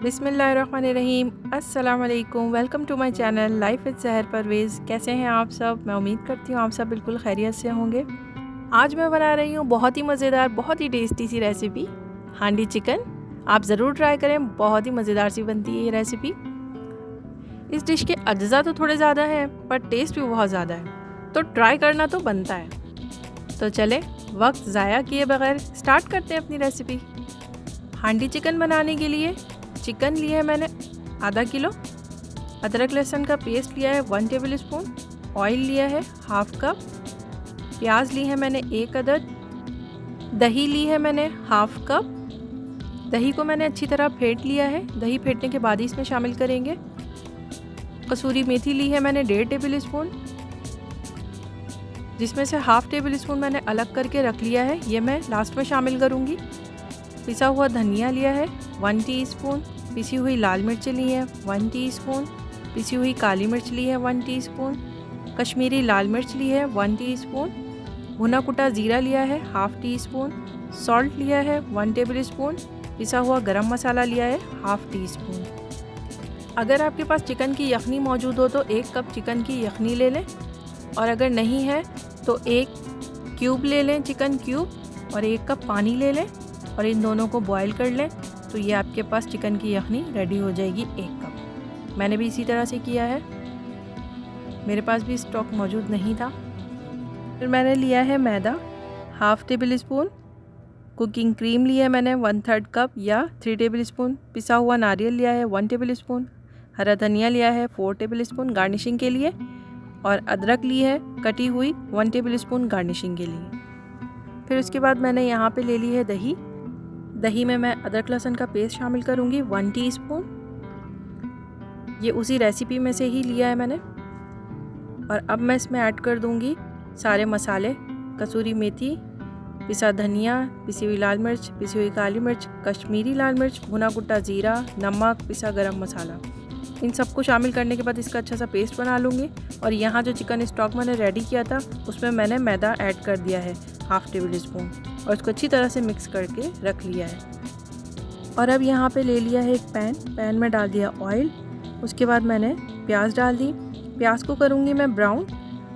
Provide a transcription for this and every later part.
बिस्मिल्लाहिर्रहमानिर्रहीम। अस्सलाम वालेकुम। Welcome to my channel life with Sahar Parvez. कैसे हैं आप सब? मैं उम्मीद करती हूँ आप सब बिल्कुल खैरियत से होंगे। आज मैं बना रही हूँ बहुत ही मज़ेदार, बहुत ही टेस्टी सी रेसिपी हांडी चिकन। आप ज़रूर ट्राई करें, बहुत ही मज़ेदार सी बनती है ये रेसिपी। इस डिश के अज्जा तो थोड़े ज़्यादा हैं पर टेस्ट भी बहुत ज़्यादा है, तो ट्राई करना तो बनता है। तो चले वक्त ज़ाया किए बगैर स्टार्ट करते हैं अपनी रेसिपी। हांडी चिकन बनाने के लिए चिकन लिया है मैंने आधा किलो, अदरक लहसुन का पेस्ट लिया है 1 टेबल स्पून, ऑयल लिया है हाफ कप, प्याज ली है मैंने 1 अदद, दही ली है मैंने हाफ कप। दही को मैंने अच्छी तरह फेंट लिया है। दही फेंटने के बाद ही इसमें शामिल करेंगे। कसूरी मेथी ली है मैंने 1.5 टेबल स्पून, जिसमें से हाफ टेबल स्पून मैंने अलग करके रख लिया है, ये मैं लास्ट में शामिल करूँगी। पिसा हुआ धनिया लिया है 1 टीस्पून, पिसी हुई लाल मिर्च ली है 1 टीस्पून, पिसी हुई काली मिर्च ली है 1 टीस्पून, कश्मीरी लाल मिर्च ली है 1 टीस्पून, भुना कुटा ज़ीरा लिया है हाफ टी स्पून, सॉल्ट लिया है 1 टेबल स्पून, पिसा हुआ गरम मसाला लिया है हाफ टी स्पून। अगर आपके पास चिकन की यखनी मौजूद हो तो 1 कप चिकन की यखनी ले लें, और अगर नहीं है तो 1 क्यूब ले लें चिकन क्यूब, और 1 कप पानी ले लें और इन दोनों को बॉईल कर लें, तो ये आपके पास चिकन की यखनी रेडी हो जाएगी 1 कप। मैंने भी इसी तरह से किया है, मेरे पास भी स्टॉक मौजूद नहीं था। फिर मैंने लिया है मैदा half tablespoon, cooking cream लिया है मैंने 1/3 कप या 3 टेबल स्पून, पिसा हुआ नारियल लिया है 1 टेबल स्पून, हरा धनिया लिया है 4 टेबल स्पून गार्निशिंग के लिए, और अदरक ली है कटी हुई 1 टेबल स्पून गार्निशिंग के लिए। फिर उसके बाद मैंने यहाँ पे ले ली है दही। दही में मैं अदरक लहसुन का पेस्ट शामिल करूँगी 1 टीस्पून, ये उसी रेसिपी में से ही लिया है मैंने। और अब मैं इसमें ऐड कर दूँगी सारे मसाले, कसूरी मेथी, पिसा धनिया, पिसी हुई लाल मिर्च, पिसी हुई काली मिर्च, कश्मीरी लाल मिर्च, भुना कुटा ज़ीरा, नमक, पिसा गरम मसाला। इन सबको शामिल करने के बाद इसका अच्छा सा पेस्ट बना लूँगी। और यहाँ जो चिकन स्टॉक मैंने रेडी किया था उसमें मैंने मैदा ऐड कर दिया है हाफ टेबल स्पून, और इसको अच्छी तरह से मिक्स करके रख लिया है। और अब यहाँ पे ले लिया है एक पैन में डाल दिया ऑयल। उसके बाद मैंने प्याज डाल दी। प्याज को करूँगी मैं ब्राउन।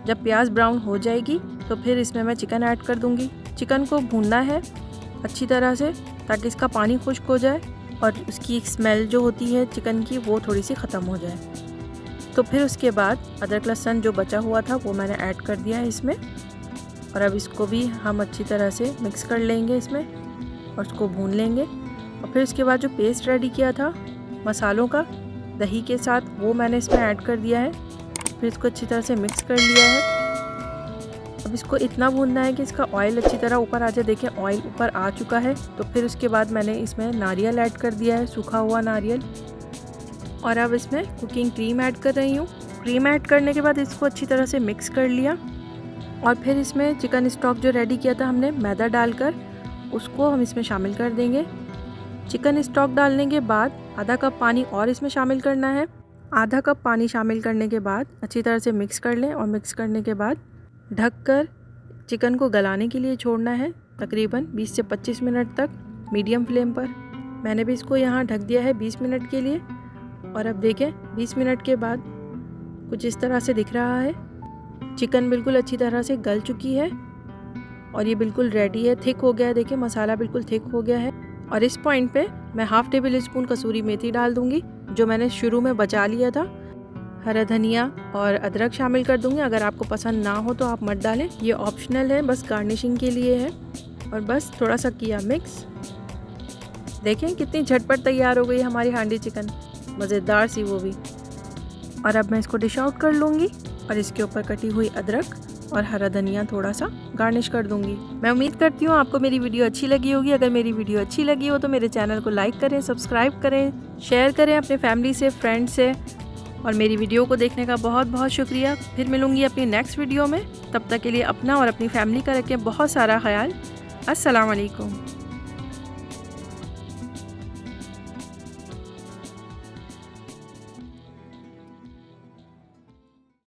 जब प्याज ब्राउन हो जाएगी तो फिर इसमें मैं चिकन ऐड कर दूँगी। चिकन को भूनना है अच्छी तरह से ताकि इसका पानी खुश्क हो जाए और उसकी स्मेल जो होती है चिकन की वो थोड़ी सी ख़त्म हो जाए। तो फिर उसके बाद अदरक लहसुन जो बचा हुआ था वो मैंने ऐड कर दिया है इसमें, और अब इसको भी हम अच्छी तरह से मिक्स कर लेंगे इसमें और उसको भून लेंगे। और फिर उसके बाद जो पेस्ट रेडी किया था मसालों का दही के साथ वो मैंने इसमें ऐड कर दिया है। फिर इसको अच्छी तरह से मिक्स कर लिया है। अब इसको इतना भूनना है कि इसका ऑयल अच्छी तरह ऊपर आ जाए। देखें ऑयल ऊपर आ चुका है। तो फिर उसके बाद मैंने इसमें नारियल ऐड कर दिया है, सूखा हुआ नारियल, और अब इसमें कुकिंग क्रीम ऐड कर रही हूँ। क्रीम ऐड करने के बाद इसको अच्छी तरह से मिक्स कर लिया, और फिर इसमें चिकन स्टॉक जो रेडी किया था हमने मैदा डालकर उसको हम इसमें शामिल कर देंगे। चिकन स्टॉक डालने के बाद आधा कप पानी और इसमें शामिल करना है। आधा कप पानी शामिल करने के बाद अच्छी तरह से मिक्स कर लें, और मिक्स करने के बाद ढककर चिकन को गलाने के लिए छोड़ना है तकरीबन 20 से 25 मिनट तक मीडियम फ्लेम पर। मैंने भी इसको यहाँ ढक दिया है 20 मिनट के लिए। और अब देखें 20 मिनट के बाद कुछ इस तरह से दिख रहा है। चिकन बिल्कुल अच्छी तरह से गल चुकी है और ये बिल्कुल रेडी है, थिक हो गया है। देखिए मसाला बिल्कुल थिक हो गया है। और इस पॉइंट पे मैं हाफ टेबल स्पून कसूरी मेथी डाल दूँगी जो मैंने शुरू में बचा लिया था। हरा धनिया और अदरक शामिल कर दूँगी। अगर आपको पसंद ना हो तो आप मत डालें, ये ऑप्शनल है, बस गार्निशिंग के लिए है। और बस थोड़ा सा किया मिक्स। देखें कितनी झटपट तैयार हो गई हमारी हांडी चिकन, मज़ेदार सी वो भी। और अब मैं इसको डिश आउट कर लूँगी और इसके ऊपर कटी हुई अदरक और हरा धनिया थोड़ा सा गार्निश कर दूँगी। मैं उम्मीद करती हूँ आपको मेरी वीडियो अच्छी लगी होगी। अगर मेरी वीडियो अच्छी लगी हो तो मेरे चैनल को लाइक करें, सब्सक्राइब करें, शेयर करें अपने फैमिली से, फ्रेंड से। और मेरी वीडियो को देखने का बहुत बहुत शुक्रिया। फिर मिलूँगी अपनी नेक्स्ट वीडियो में। तब तक के लिए अपना और अपनी फैमिली का रखें बहुत सारा ख्याल। अस्सलाम वालेकुम।